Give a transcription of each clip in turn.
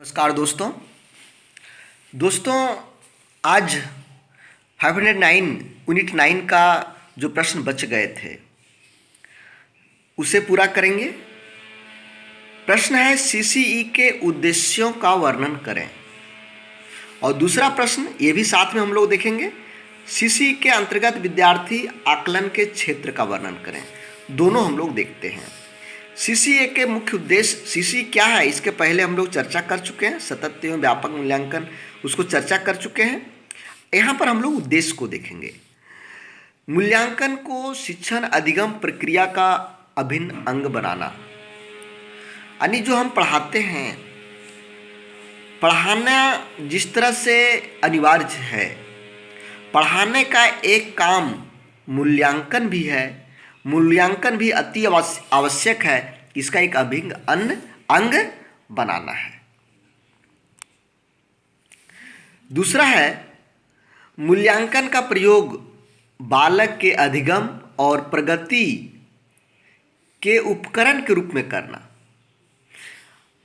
नमस्कार दोस्तों आज 509 यूनिट 9 का जो प्रश्न बच गए थे उसे पूरा करेंगे। प्रश्न है सीसीई के उद्देश्यों का वर्णन करें। और दूसरा प्रश्न ये भी साथ में हम लोग देखेंगे, सीसीई के अंतर्गत विद्यार्थी आकलन के क्षेत्र का वर्णन करें। दोनों हम लोग देखते हैं। सीसीए के मुख्य उद्देश्य, सीसी क्या है इसके पहले हम लोग चर्चा कर चुके हैं। सतत एवं व्यापक मूल्यांकन उसको चर्चा कर चुके हैं। यहाँ पर हम लोग उद्देश्य को देखेंगे। मूल्यांकन को शिक्षण अधिगम प्रक्रिया का अभिन्न अंग बनाना, यानी जो हम पढ़ाते हैं, पढ़ाना जिस तरह से अनिवार्य है, पढ़ाने का एक काम मूल्यांकन भी है। मूल्यांकन भी अति आवश्यक है। इसका एक अभिन्न अंग बनाना है। दूसरा है मूल्यांकन का प्रयोग बालक के अधिगम और प्रगति के उपकरण के रूप में करना।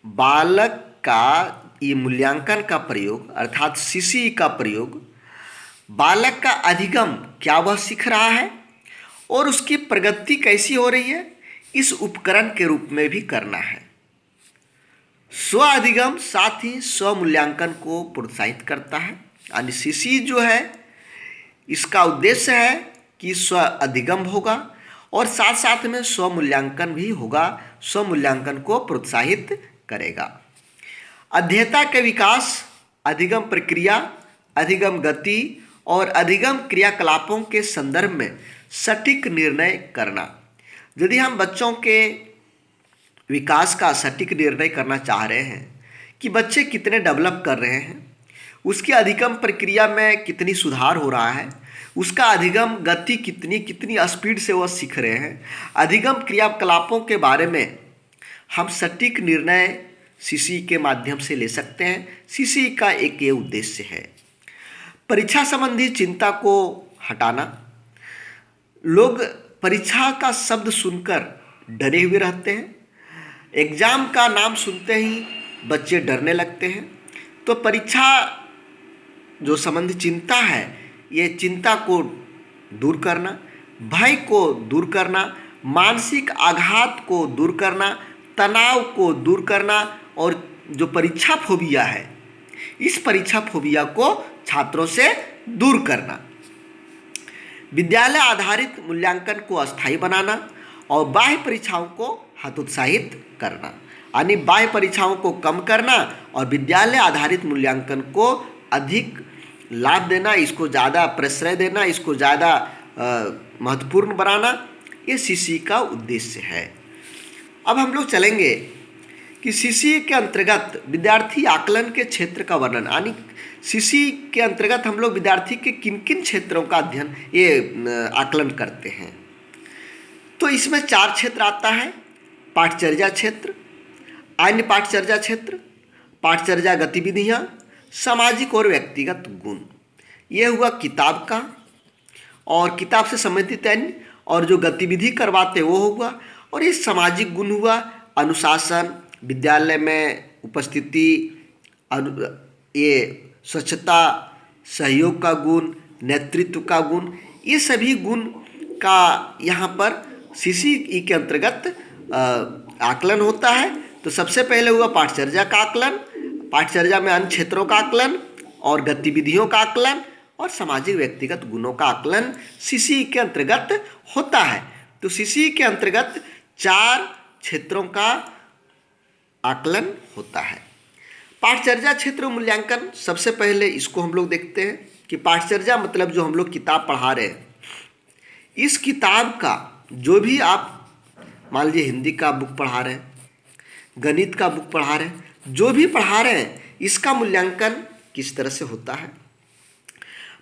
बालक का ये मूल्यांकन का प्रयोग अर्थात सीसी का प्रयोग बालक का अधिगम, क्या वह सीख रहा है और उसकी प्रगति कैसी हो रही है, इस उपकरण के रूप में भी करना है। स्व अधिगम साथ ही स्व मूल्यांकन को प्रोत्साहित करता है। यानी सीसी जो है इसका उद्देश्य है कि स्व अधिगम होगा और साथ साथ में स्व मूल्यांकन भी होगा, स्व मूल्यांकन को प्रोत्साहित करेगा। अध्येता के विकास, अधिगम प्रक्रिया, अधिगम गति और अधिगम क्रियाकलापों के संदर्भ में सटीक निर्णय करना। यदि हम बच्चों के विकास का सटीक निर्णय करना चाह रहे हैं कि बच्चे कितने डेवलप कर रहे हैं, उसकी अधिगम प्रक्रिया में कितनी सुधार हो रहा है, उसका अधिगम गति कितनी स्पीड से वह सीख रहे हैं, अधिगम क्रियाकलापों के बारे में हम सटीक निर्णय सीसी के माध्यम से ले सकते हैं। सीसी का एक ये उद्देश्य है। परीक्षा संबंधी चिंता को हटाना। लोग परीक्षा का शब्द सुनकर डरे हुए रहते हैं। एग्जाम का नाम सुनते ही बच्चे डरने लगते हैं। तो परीक्षा जो संबंधी चिंता है, ये चिंता को दूर करना, भय को दूर करना, मानसिक आघात को दूर करना, तनाव को दूर करना और जो परीक्षा फोबिया है, इस परीक्षा फोबिया को छात्रों से दूर करना। विद्यालय आधारित मूल्यांकन को अस्थायी बनाना और बाह्य परीक्षाओं को हतोत्साहित करना। यानी बाह्य परीक्षाओं को कम करना और विद्यालय आधारित मूल्यांकन को अधिक लाभ देना, इसको ज़्यादा प्रश्रय देना, इसको ज़्यादा महत्वपूर्ण बनाना, ये सीसी का उद्देश्य है। अब हम लोग चलेंगे कि सीसी के अंतर्गत विद्यार्थी आकलन के क्षेत्र का वर्णन। यानी सीसी के अंतर्गत हम लोग विद्यार्थी के किन किन क्षेत्रों का अध्ययन, ये आकलन करते हैं। तो इसमें 4 क्षेत्र आता है। पाठचर्या क्षेत्र, अन्य पाठचर्या क्षेत्र, पाठचर्या गतिविधियाँ, सामाजिक और व्यक्तिगत गुण। ये हुआ किताब का, और किताब से संबंधित अन्य, और जो गतिविधि करवाते वो हुआ। और ये सामाजिक गुण हुआ अनुशासन, विद्यालय में उपस्थिति, ये स्वच्छता, सहयोग का गुण, नेतृत्व का गुण, ये सभी गुण का यहाँ पर सीसीई के अंतर्गत आकलन होता है। तो सबसे पहले हुआ पाठचर्या का आकलन, पाठचर्या में अन्य क्षेत्रों का आकलन और गतिविधियों का आकलन और सामाजिक व्यक्तिगत गुणों का आकलन सीसीई के अंतर्गत होता है। तो सीसीई के अंतर्गत 4 क्षेत्रों का आकलन होता है। पाठचर्या क्षेत्र मूल्यांकन, सबसे पहले इसको हम लोग देखते हैं कि पाठचर्या मतलब जो हम लोग किताब पढ़ा रहे हैं, इस किताब का जो भी आप मान लीजिए हिंदी का बुक पढ़ा रहे हैं, गणित का बुक पढ़ा रहे हैं, जो भी पढ़ा रहे हैं, इसका मूल्यांकन किस तरह से होता है।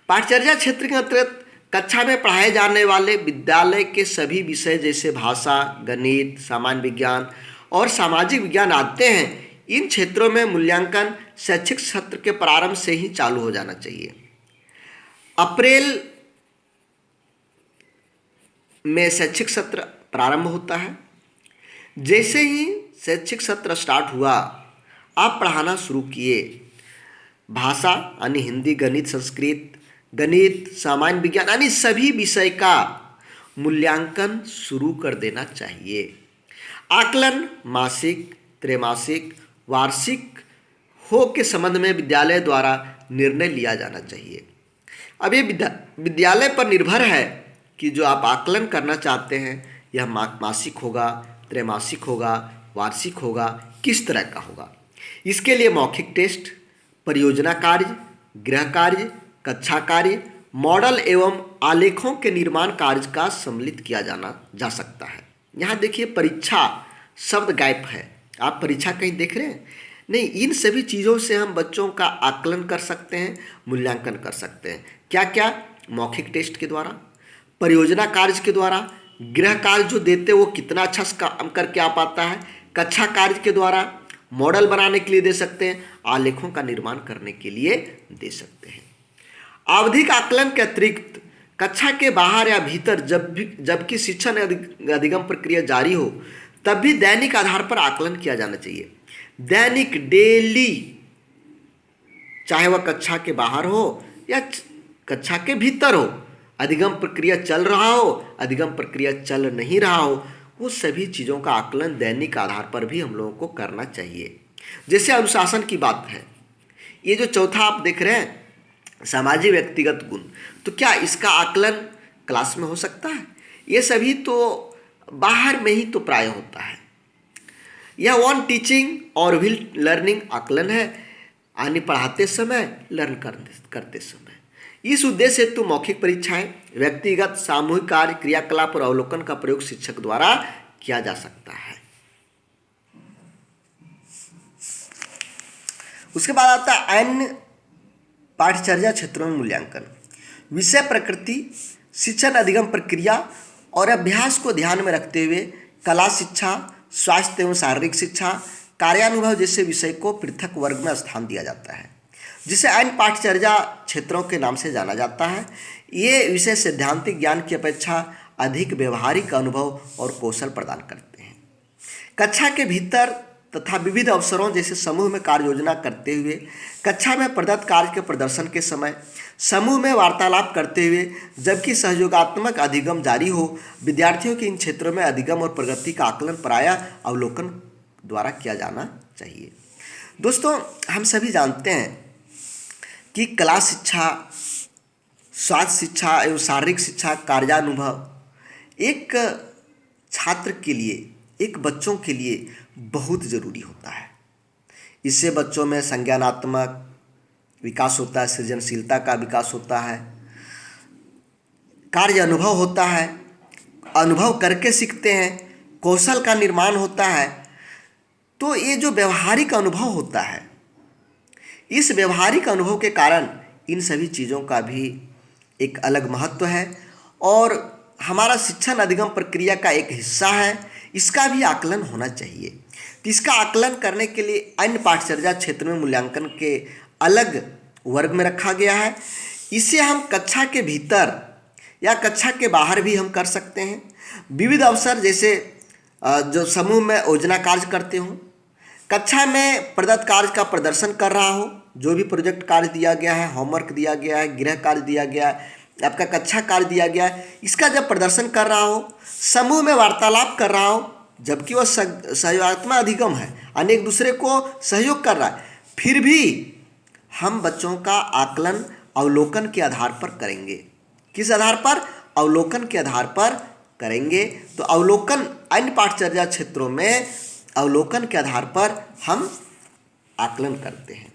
पाठचर्या क्षेत्र के अंतर्गत कक्षा में पढ़ाए जाने वाले विद्यालय के सभी विषय जैसे भाषा, गणित, सामान्य विज्ञान और सामाजिक विज्ञान आते हैं। इन क्षेत्रों में मूल्यांकन शैक्षिक सत्र के प्रारंभ से ही चालू हो जाना चाहिए। अप्रैल में शैक्षिक सत्र प्रारंभ होता है। जैसे ही शैक्षिक सत्र स्टार्ट हुआ, आप पढ़ाना शुरू किए। भाषा यानी हिंदी, गणित, संस्कृत, गणित, सामान्य विज्ञान यानी सभी विषय का मूल्यांकन शुरू कर देना चाहिए। आकलन मासिक, त्रैमासिक, वार्षिक हो के संबंध में विद्यालय द्वारा निर्णय लिया जाना चाहिए। अब ये विद्यालय पर निर्भर है कि जो आप आकलन करना चाहते हैं यह मासिक होगा, त्रैमासिक होगा, वार्षिक होगा, किस तरह का होगा। इसके लिए मौखिक टेस्ट, परियोजना कार्य, गृह कार्य, कक्षा कार्य, मॉडल एवं आलेखों के निर्माण कार्य का सम्मिलित किया जा सकता है। यहाँ देखिए परीक्षा शब्द गायब है। आप परीक्षा कहीं देख रहे हैं? नहीं, इन सभी चीज़ों से हम बच्चों का आकलन कर सकते हैं, मूल्यांकन कर सकते हैं। क्या क्या? मौखिक टेस्ट के द्वारा, परियोजना कार्य के द्वारा, गृह कार्य जो देते वो कितना अच्छा काम करके आ पाता है, कक्षा कार्य के द्वारा, मॉडल बनाने के लिए दे सकते हैं, आलेखों का निर्माण करने के लिए दे सकते हैं। आवधिक आकलन के अतिरिक्त कक्षा के बाहर या भीतर जबकि शिक्षण अधिगम प्रक्रिया जारी हो तब भी दैनिक आधार पर आकलन किया जाना चाहिए। दैनिक, डेली, चाहे वह कक्षा के बाहर हो या कक्षा के भीतर हो, अधिगम प्रक्रिया चल रहा हो, अधिगम प्रक्रिया चल नहीं रहा हो, वो सभी चीज़ों का आकलन दैनिक आधार पर भी हम लोगों को करना चाहिए। जैसे अनुशासन की बात है, ये जो चौथा आप देख रहे हैं सामाजिक व्यक्तिगत गुण, तो क्या इसका आकलन क्लास में हो सकता है? ये सभी तो बाहर में ही तो प्राय होता है। यह वन टीचिंग और विल लर्निंग आकलन है, यानी पढ़ाते समय, लर्न करते समय। इस उद्देश्य हेतु मौखिक परीक्षाएं, व्यक्तिगत, सामूहिक कार्य, क्रियाकलाप और अवलोकन का प्रयोग शिक्षक द्वारा किया जा सकता है। उसके बाद आता है अन्य पाठ्यचर्या क्षेत्रों में मूल्यांकन। विषय प्रकृति, शिक्षण अधिगम प्रक्रिया और अभ्यास को ध्यान में रखते हुए कला शिक्षा, स्वास्थ्य एवं शारीरिक शिक्षा, कार्यानुभव जैसे विषय को पृथक वर्ग में स्थान दिया जाता है, जिसे अन्य पाठ्यचर्या क्षेत्रों के नाम से जाना जाता है। ये विषय सैद्धांतिक ज्ञान की अपेक्षा अधिक व्यवहारिक अनुभव और कौशल प्रदान करते हैं। कक्षा के भीतर तथा विविध अवसरों जैसे समूह में कार्य योजना करते हुए, कक्षा में प्रदत्त कार्य के प्रदर्शन के समय, समूह में वार्तालाप करते हुए, जबकि सहयोगात्मक अधिगम जारी हो, विद्यार्थियों के इन क्षेत्रों में अधिगम और प्रगति का आकलन प्रायः अवलोकन द्वारा किया जाना चाहिए। दोस्तों, हम सभी जानते हैं कि कला शिक्षा, स्वास्थ्य शिक्षा एवं शारीरिक शिक्षा, कार्यानुभव एक छात्र के लिए, एक बच्चों के लिए बहुत ज़रूरी होता है। इससे बच्चों में संज्ञानात्मक विकास होता है, सृजनशीलता का विकास होता है, कार्य अनुभव होता है, अनुभव करके सीखते हैं, कौशल का निर्माण होता है। तो ये जो व्यवहारिक अनुभव होता है, इस व्यवहारिक अनुभव के कारण इन सभी चीज़ों का भी एक अलग महत्व है और हमारा शिक्षण अधिगम प्रक्रिया का एक हिस्सा है। इसका भी आकलन होना चाहिए। तो इसका आकलन करने के लिए अन्य पाठ्यचर्या क्षेत्र में मूल्यांकन के अलग वर्ग में रखा गया है। इसे हम कक्षा के भीतर या कक्षा के बाहर भी हम कर सकते हैं। विविध अवसर जैसे जो समूह में योजना कार्य करते हो, कक्षा में प्रदत्त कार्य का प्रदर्शन कर रहा हो, जो भी प्रोजेक्ट कार्य दिया गया है, होमवर्क दिया गया है, गृह कार्य दिया गया है, आपका कक्षा कार्य दिया गया है, इसका जब प्रदर्शन कर रहा हो, समूह में वार्तालाप कर रहा हो, जबकि वह सहयोगात्मक अधिगम है, अनेक दूसरे को सहयोग कर रहा है, फिर भी हम बच्चों का आकलन अवलोकन के आधार पर करेंगे। किस आधार पर? अवलोकन के आधार पर करेंगे। तो अवलोकन अन्य पाठ्यचर्या क्षेत्रों में अवलोकन के आधार पर हम आकलन करते हैं।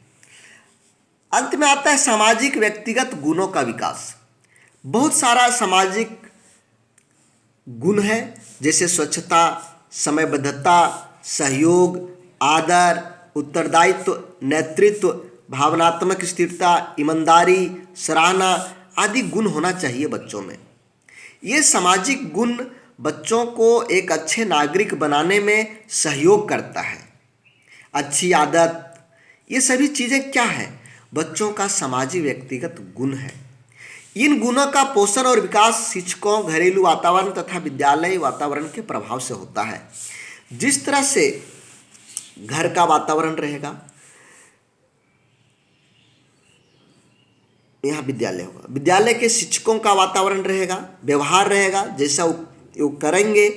अंत में आता है सामाजिक व्यक्तिगत गुणों का विकास। बहुत सारा सामाजिक गुण है, जैसे स्वच्छता, समयबद्धता, सहयोग, आदर, उत्तरदायित्व, नेतृत्व, भावनात्मक स्थिरता, ईमानदारी, सराहना आदि गुण होना चाहिए बच्चों में। ये सामाजिक गुण बच्चों को एक अच्छे नागरिक बनाने में सहयोग करता है। अच्छी आदत, ये सभी चीज़ें क्या है? बच्चों का सामाजिक व्यक्तिगत गुण है। इन गुणों का पोषण और विकास शिक्षकों, घरेलू वातावरण तथा विद्यालय वातावरण के प्रभाव से होता है। जिस तरह से घर का वातावरण रहेगा, यहाँ विद्यालय होगा। विद्यालय के शिक्षकों का वातावरण रहेगा, व्यवहार रहेगा, जैसा वो करेंगे,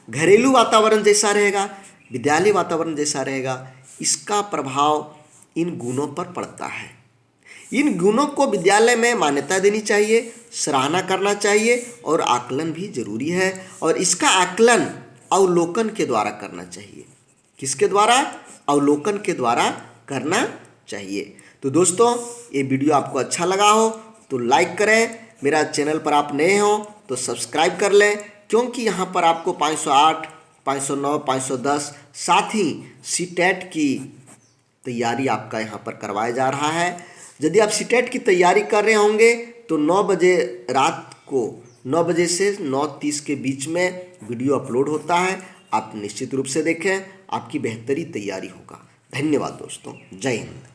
घरेलू वातावरण जैसा रहेगा, विद्यालय वातावरण जैसा रहेगा, इसका प्रभाव इन गुणों पर पड़ता है। इन गुणों को विद्यालय में मान्यता देनी चाहिए, सराहना करना चाहिए और आकलन भी जरूरी है। और इसका आकलन अवलोकन के द्वारा करना चाहिए। किसके द्वारा? अवलोकन के द्वारा करना चाहिए। तो दोस्तों, ये वीडियो आपको अच्छा लगा हो तो लाइक करें, मेरा चैनल पर आप नए हो तो सब्सक्राइब कर लें, क्योंकि यहाँ पर आपको 508, 509, 510 साथ ही सीटेट की तैयारी आपका यहाँ पर करवाया जा रहा है। यदि आप सीटेट की तैयारी कर रहे होंगे तो 9 बजे रात को 9 बजे से 9:30 के बीच में वीडियो अपलोड होता है। आप निश्चित रूप से देखें, आपकी बेहतरी तैयारी होगा। धन्यवाद दोस्तों, जय हिंद।